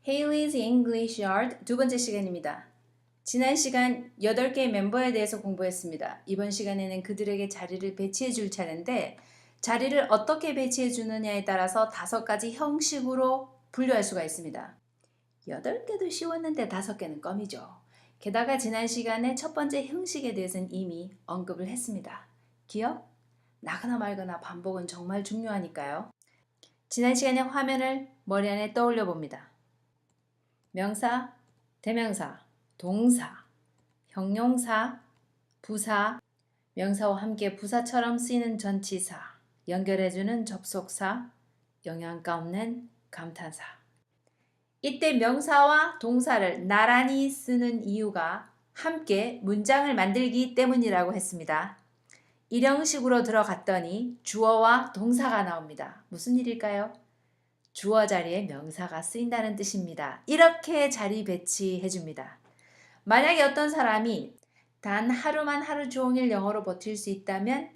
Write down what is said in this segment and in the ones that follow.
Haley's English Yard 두 번째 시간입니다. 지난 시간 8개의 멤버에 대해서 공부했습니다. 이번 시간에는 그들에게 자리를 배치해 줄 차례인데 자리를 어떻게 배치해 주느냐에 따라서 5가지 형식으로 분류할 수가 있습니다. 8개도 쉬웠는데 5개는 껌이죠. 게다가 지난 시간에 첫 번째 형식에 대해서는 이미 언급을 했습니다. 기억? 나거나 말거나 반복은 정말 중요하니까요. 지난 시간에 화면을 머리 안에 떠올려 봅니다. 명사, 대명사, 동사, 형용사, 부사, 명사와 함께 부사처럼 쓰이는 전치사, 연결해주는 접속사, 영양가 없는 감탄사. 이때 명사와 동사를 나란히 쓰는 이유가 함께 문장을 만들기 때문이라고 했습니다. 일형식으로 들어갔더니 주어와 동사가 나옵니다. 무슨 일일까요? 주어 자리에 명사가 쓰인다는 뜻입니다. 이렇게 자리 배치해 줍니다. 만약에 어떤 사람이 단 하루만 하루 종일 영어로 버틸 수 있다면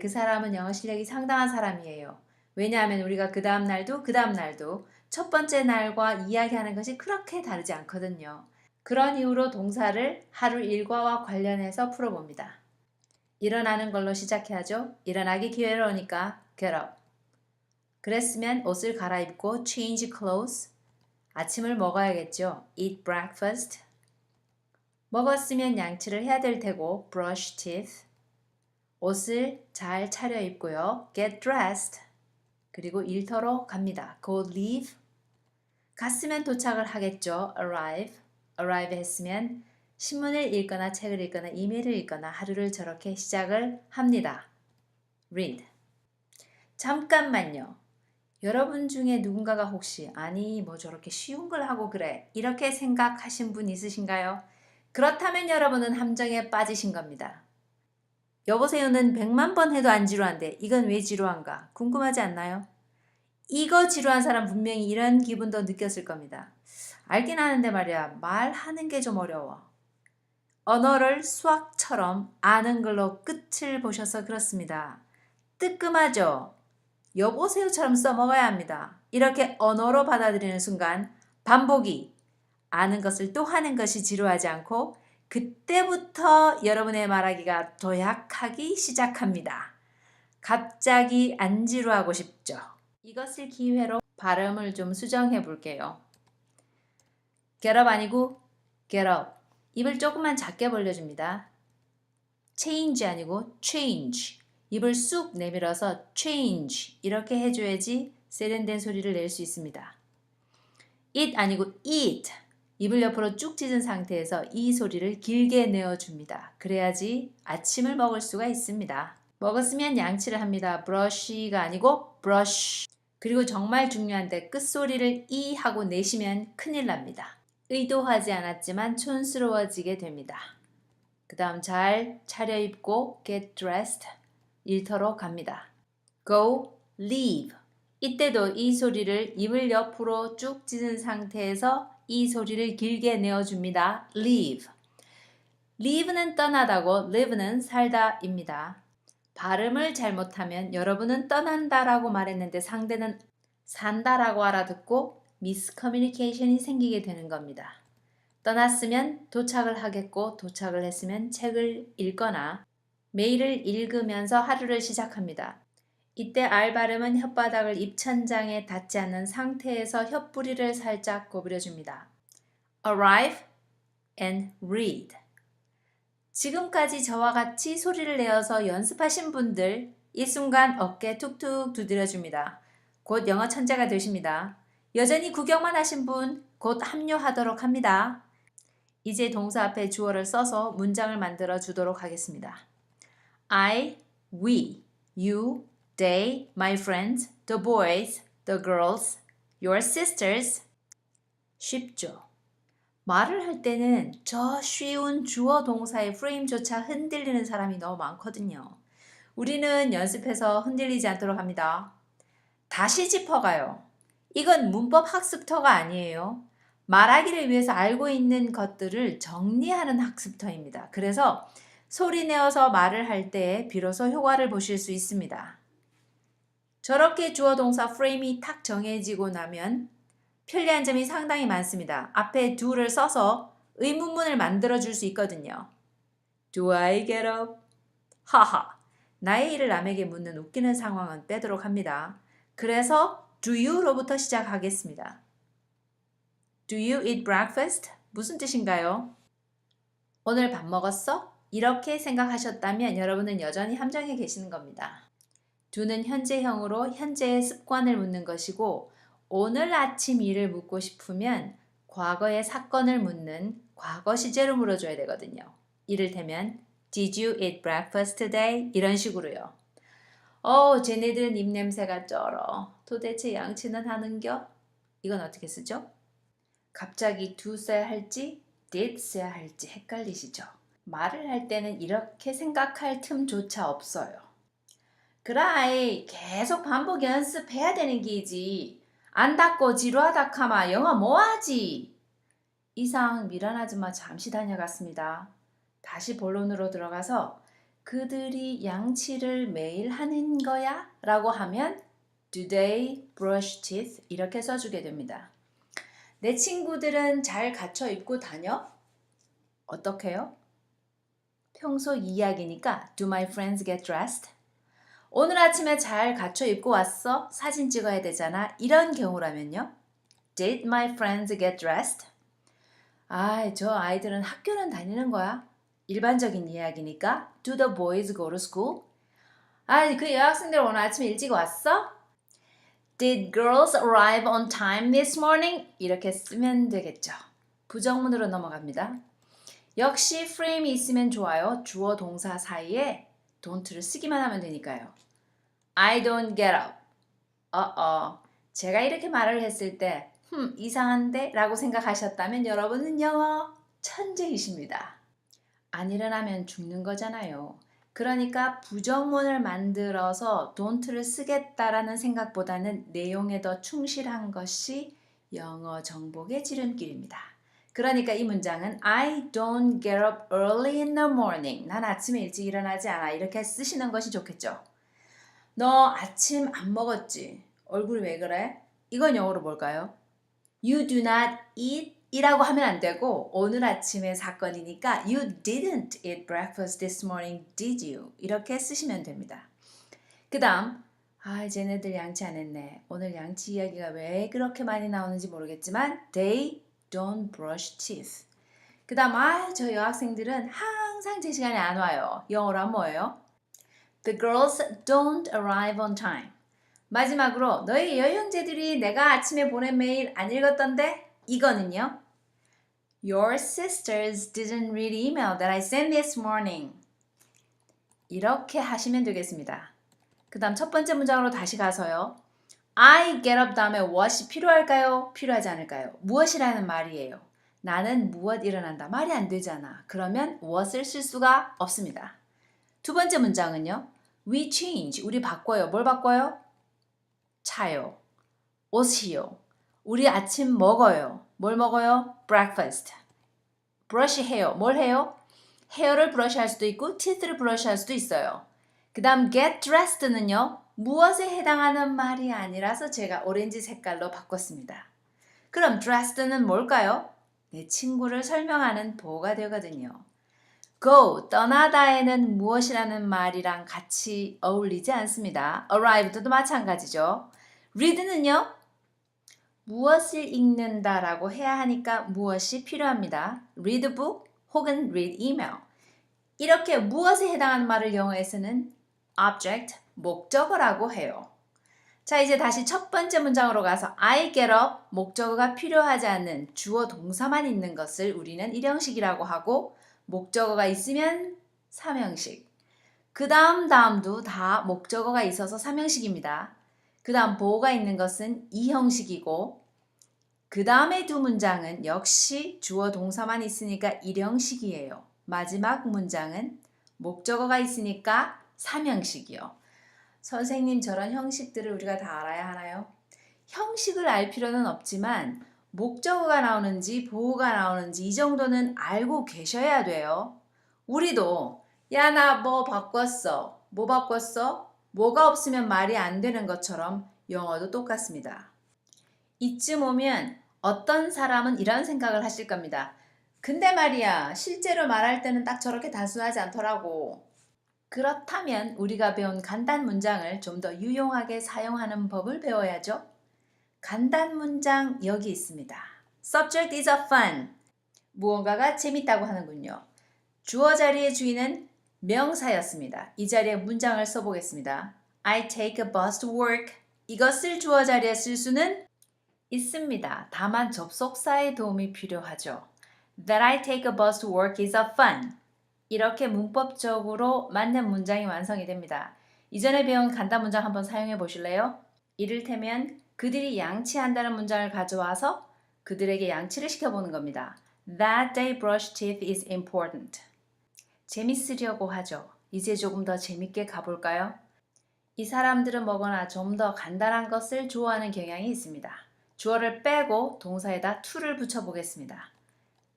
그 사람은 영어 실력이 상당한 사람이에요. 왜냐하면 우리가 그 다음 날도 첫 번째 날과 이야기하는 것이 그렇게 다르지 않거든요. 그런 이유로 동사를 하루 일과와 관련해서 풀어봅니다. 일어나는 걸로 시작해야죠. 일어나기 괴로우니까 get up. 그랬으면 옷을 갈아입고 change clothes, 아침을 먹어야겠죠. eat breakfast. 먹었으면 양치를 해야 될 테고 brush teeth. 옷을 잘 차려입고요. get dressed. 그리고 일터로 갑니다. go leave. 갔으면 도착을 하겠죠. arrive. arrive 했으면 신문을 읽거나 책을 읽거나 이메일을 읽거나 하루를 저렇게 시작을 합니다. read. 잠깐만요. 여러분 중에 누군가가 혹시 아니 뭐 저렇게 쉬운 걸 하고 그래 이렇게 생각하신 분 있으신가요? 그렇다면 여러분은 함정에 빠지신 겁니다. 여보세요는 100만 번 해도 안 지루한데 이건 왜 지루한가? 궁금하지 않나요? 이거 지루한 사람 분명히 이런 기분도 느꼈을 겁니다. 알긴 아는데 말이야 말하는 게 좀 어려워. 언어를 수학처럼 아는 걸로 끝을 보셔서 그렇습니다. 뜨끔하죠? 여보세요처럼 써먹어야 합니다. 이렇게 언어로 받아들이는 순간 반복이 아는 것을 또 하는 것이 지루하지 않고 그때부터 여러분의 말하기가 도약하기 시작합니다. 갑자기 안 지루하고 싶죠? 이것을 기회로 발음을 좀 수정해 볼게요. get up 아니고 get up. 입을 조금만 작게 벌려줍니다. change 아니고 change. 입을 쑥 내밀어서 change 이렇게 해줘야지 세련된 소리를 낼 수 있습니다. eat 아니고 eat 입을 옆으로 쭉 찢은 상태에서 이 소리를 길게 내어줍니다. 그래야지 아침을 먹을 수가 있습니다. 먹었으면 양치를 합니다. brush가 아니고 brush. 그리고 정말 중요한데 끝소리를 이 하고 내시면 큰일 납니다. 의도하지 않았지만 촌스러워지게 됩니다. 그 다음 잘 차려입고 get dressed 일터로 갑니다. go, leave. 이때도 이 소리를 입을 옆으로 쭉 찢은 상태에서 이 소리를 길게 내어줍니다. leave. leave는 떠나다고 live는 살다입니다. 발음을 잘못하면 여러분은 떠난다라고 말했는데 상대는 산다라고 알아듣고 미스커뮤니케이션이 생기게 되는 겁니다. 떠났으면 도착을 하겠고 도착을 했으면 책을 읽거나 메일을 읽으면서 하루를 시작합니다. 이때 R 발음은 혓바닥을 입천장에 닿지 않는 상태에서 혓부리를 살짝 구부려줍니다. Arrive and read. 지금까지 저와 같이 소리를 내어서 연습하신 분들 이 순간 어깨 툭툭 두드려줍니다. 곧 영어 천재가 되십니다. 여전히 구경만 하신 분 곧 합류하도록 합니다. 이제 동사 앞에 주어를 써서 문장을 만들어 주도록 하겠습니다. I, we, you, they, my friends, the boys, the girls, your sisters. 쉽죠? 말을 할 때는 저 쉬운 주어 동사의 프레임조차 흔들리는 사람이 너무 많거든요. 우리는 연습해서 흔들리지 않도록 합니다. 다시 짚어가요. 이건 문법 학습터가 아니에요. 말하기를 위해서 알고 있는 것들을 정리하는 학습터입니다. 그래서 소리 내어서 말을 할 때 비로소 효과를 보실 수 있습니다. 저렇게 주어 동사 프레임이 탁 정해지고 나면 편리한 점이 상당히 많습니다. 앞에 do를 써서 의문문을 만들어줄 수 있거든요. Do I get up? 하하. 나의 일을 남에게 묻는 웃기는 상황은 빼도록 합니다. 그래서 do you로부터 시작하겠습니다. Do you eat breakfast? 무슨 뜻인가요? 오늘 밥 먹었어? 이렇게 생각하셨다면 여러분은 여전히 함정에 계시는 겁니다. do는 현재형으로 현재의 습관을 묻는 것이고 오늘 아침 일을 묻고 싶으면 과거의 사건을 묻는 과거 시제로 물어줘야 되거든요. 이를테면 Did you eat breakfast today? 이런 식으로요. 쟤네들은 입냄새가 쩔어. 도대체 양치는 하는겨? 이건 어떻게 쓰죠? 갑자기 do 써야 할지 did 써야 할지 헷갈리시죠? 말을 할 때는 이렇게 생각할 틈조차 없어요. 그라이 계속 반복 연습해야 되는 기지. 안 닦고 지루하다 카마 영어 뭐하지? 이상 미란하지만 잠시 다녀갔습니다. 다시 본론으로 들어가서 그들이 양치를 매일 하는 거야? 라고 하면 Do they brush teeth? 이렇게 써주게 됩니다. 내 친구들은 잘 갖춰 입고 다녀? 어떻게요? 평소 이야기니까 Do my friends get dressed? 오늘 아침에 잘 갖춰 입고 왔어? 사진 찍어야 되잖아. 이런 경우라면요. Did my friends get dressed? 저 아이들은 학교는 다니는 거야. 일반적인 이야기니까 Do the boys go to school? 그 여학생들 오늘 아침에 일찍 왔어? Did girls arrive on time this morning? 이렇게 쓰면 되겠죠. 부정문으로 넘어갑니다. 역시 프레임이 있으면 좋아요. 주어 동사 사이에 don't를 쓰기만 하면 되니까요. I don't get up. 제가 이렇게 말을 했을 때 이상한데? 라고 생각하셨다면 여러분은 영어 천재이십니다. 안 일어나면 죽는 거잖아요. 그러니까 부정문을 만들어서 don't를 쓰겠다라는 생각보다는 내용에 더 충실한 것이 영어 정복의 지름길입니다. 그러니까 이 문장은 I don't get up early in the morning. 난 아침에 일찍 일어나지 않아. 이렇게 쓰시는 것이 좋겠죠. 너 아침 안 먹었지? 얼굴이 왜 그래? 이건 영어로 뭘까요? You do not eat 이라고 하면 안 되고 오늘 아침의 사건이니까 You didn't eat breakfast this morning, did you? 이렇게 쓰시면 됩니다. 그 다음 쟤네들 양치 안 했네. 오늘 양치 이야기가 왜 그렇게 많이 나오는지 모르겠지만 They don't brush teeth. 그 다음 저 여학생들은 항상 제 시간에 안 와요. 영어로 하면 뭐예요? The girls don't arrive on time. 마지막으로 너희 여형제들이 내가 아침에 보낸 메일 안 읽었던데? 이거는요. Your sisters didn't read email that I sent this morning. 이렇게 하시면 되겠습니다. 그 다음 첫 번째 문장으로 다시 가서요. I get up 다음에 what이 필요할까요? 필요하지 않을까요? 무엇이라는 말이에요. 나는 무엇 일어난다. 말이 안 되잖아. 그러면 what을 쓸 수가 없습니다. 두 번째 문장은요. We change. 우리 바꿔요. 뭘 바꿔요? 차요. 옷이요. 우리 아침 먹어요. 뭘 먹어요? breakfast. 브러쉬 해요. 뭘 해요? 헤어를 브러쉬 할 수도 있고 teeth를 브러쉬 할 수도 있어요. 그 다음 get dressed는요. 무엇에 해당하는 말이 아니라서 제가 오렌지 색깔로 바꿨습니다. 그럼 dressed는 뭘까요? 내 친구를 설명하는 보호가 되거든요. go, 떠나다에는 무엇이라는 말이랑 같이 어울리지 않습니다. arrived도 마찬가지죠. read는요. 무엇을 읽는다라고 해야 하니까 무엇이 필요합니다. read book 혹은 read email. 이렇게 무엇에 해당하는 말을 영어에서는 object, 목적어라고 해요. 자, 이제 다시 첫 번째 문장으로 가서 I get up, 목적어가 필요하지 않는 주어 동사만 있는 것을 우리는 일형식이라고 하고 목적어가 있으면 삼형식. 그 다음도 다 목적어가 있어서 삼형식입니다. 그 다음 보호가 있는 것은 이형식이고 그 다음에 두 문장은 역시 주어 동사만 있으니까 일형식이에요. 마지막 문장은 목적어가 있으니까 삼형식이요. 선생님 저런 형식들을 우리가 다 알아야 하나요? 형식을 알 필요는 없지만 목적어가 나오는지 보호가 나오는지 이 정도는 알고 계셔야 돼요. 우리도 야 나 뭐 바꿨어. 뭐 바꿨어? 뭐가 없으면 말이 안 되는 것처럼 영어도 똑같습니다. 이쯤 오면 어떤 사람은 이런 생각을 하실 겁니다. 근데 말이야, 실제로 말할 때는 딱 저렇게 단순하지 않더라고. 그렇다면 우리가 배운 간단 문장을 좀 더 유용하게 사용하는 법을 배워야죠. 간단 문장 여기 있습니다. Subject is a fun. 무언가가 재밌다고 하는군요. 주어 자리의 주인은 명사였습니다. 이 자리에 문장을 써보겠습니다. I take a bus to work. 이것을 주어 자리에 쓸 수는 있습니다. 다만 접속사의 도움이 필요하죠. That I take a bus to work is a fun. 이렇게 문법적으로 맞는 문장이 완성이 됩니다. 이전에 배운 간단 문장 한번 사용해 보실래요? 이를테면 그들이 양치한다는 문장을 가져와서 그들에게 양치를 시켜보는 겁니다. That they brush teeth is important. 재밌으려고 하죠. 이제 조금 더 재밌게 가볼까요? 이 사람들은 뭐거나 좀 더 간단한 것을 좋아하는 경향이 있습니다. 주어를 빼고 동사에다 to를 붙여보겠습니다.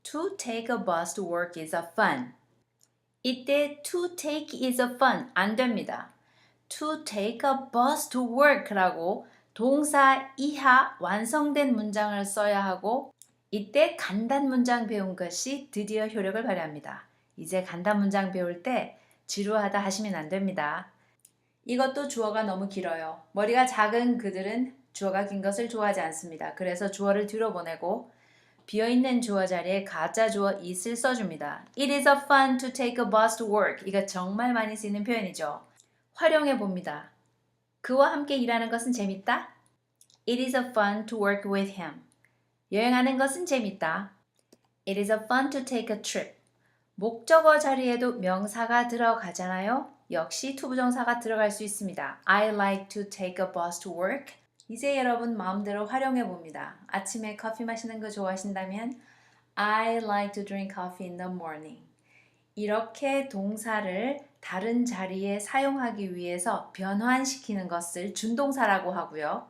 To take a bus to work is a fun. 이때 to take is a fun 안 됩니다. To take a bus to work라고 동사 이하 완성된 문장을 써야 하고 이때 간단 문장 배운 것이 드디어 효력을 발휘합니다. 이제 간단 문장 배울 때 지루하다 하시면 안 됩니다. 이것도 주어가 너무 길어요. 머리가 작은 그들은 주어가 긴 것을 좋아하지 않습니다. 그래서 주어를 뒤로 보내고 비어있는 주어 자리에 가짜 주어 is를 써줍니다. It is a fun to take a bus to work. 이거 정말 많이 쓰이는 표현이죠. 활용해 봅니다. 그와 함께 일하는 것은 재밌다? It is a fun to work with him. 여행하는 것은 재밌다. It is a fun to take a trip. 목적어 자리에도 명사가 들어가잖아요. 역시 투부정사가 들어갈 수 있습니다. I like to take a bus to work. 이제 여러분 마음대로 활용해 봅니다. 아침에 커피 마시는 거 좋아하신다면 I like to drink coffee in the morning. 이렇게 동사를 다른 자리에 사용하기 위해서 변환시키는 것을 준동사라고 하고요.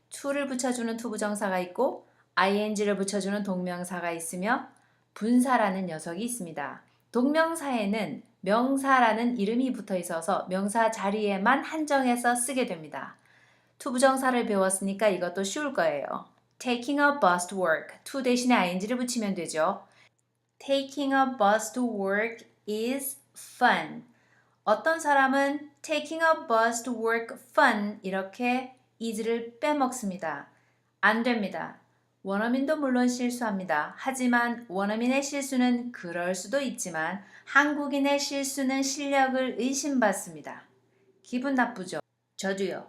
to를 붙여주는 투부정사가 있고 ing를 붙여주는 동명사가 있으며 분사라는 녀석이 있습니다. 동명사에는 명사라는 이름이 붙어 있어서 명사 자리에만 한정해서 쓰게 됩니다. 투부정사를 배웠으니까 이것도 쉬울 거예요. Taking a bus to work. to 대신에 ing를 붙이면 되죠. Taking a bus to work is fun. 어떤 사람은 taking a bus to work fun 이렇게 is를 빼먹습니다. 안 됩니다. 원어민도 물론 실수합니다. 하지만 원어민의 실수는 그럴 수도 있지만 한국인의 실수는 실력을 의심받습니다. 기분 나쁘죠? 저도요.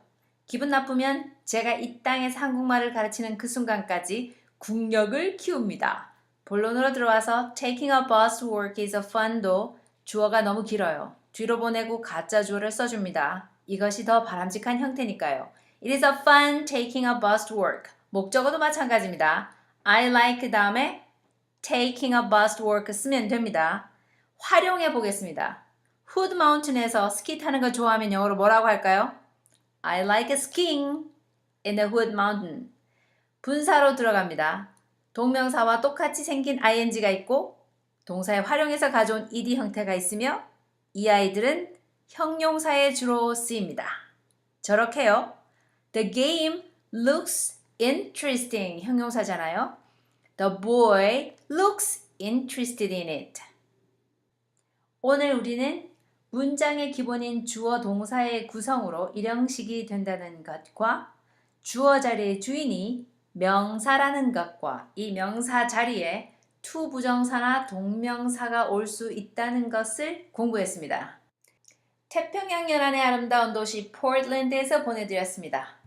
기분 나쁘면 제가 이 땅에서 한국말을 가르치는 그 순간까지 국력을 키웁니다. 본론으로 들어와서 taking a bus to work is a fun도 주어가 너무 길어요. 뒤로 보내고 가짜 주어를 써줍니다. 이것이 더 바람직한 형태니까요. It is a fun taking a bus to work. 목적어도 마찬가지입니다. I like 다음에 taking a bus to work 쓰면 됩니다. 활용해 보겠습니다. Hood Mountain에서 스키 타는 거 좋아하면 영어로 뭐라고 할까요? I like skiing in the Hood Mountain. 분사로 들어갑니다. 동명사와 똑같이 생긴 ing가 있고 동사에 활용해서 가져온 ed 형태가 있으며 이 아이들은 형용사에 주로 쓰입니다. 저렇게요. The game looks interesting. 형용사잖아요. The boy looks interested in it. 오늘 우리는 문장의 기본인 주어 동사의 구성으로 일형식이 된다는 것과 주어 자리의 주인이 명사라는 것과 이 명사 자리에 to 부정사나 동명사가 올 수 있다는 것을 공부했습니다. 태평양 연안의 아름다운 도시 포틀랜드에서 보내드렸습니다.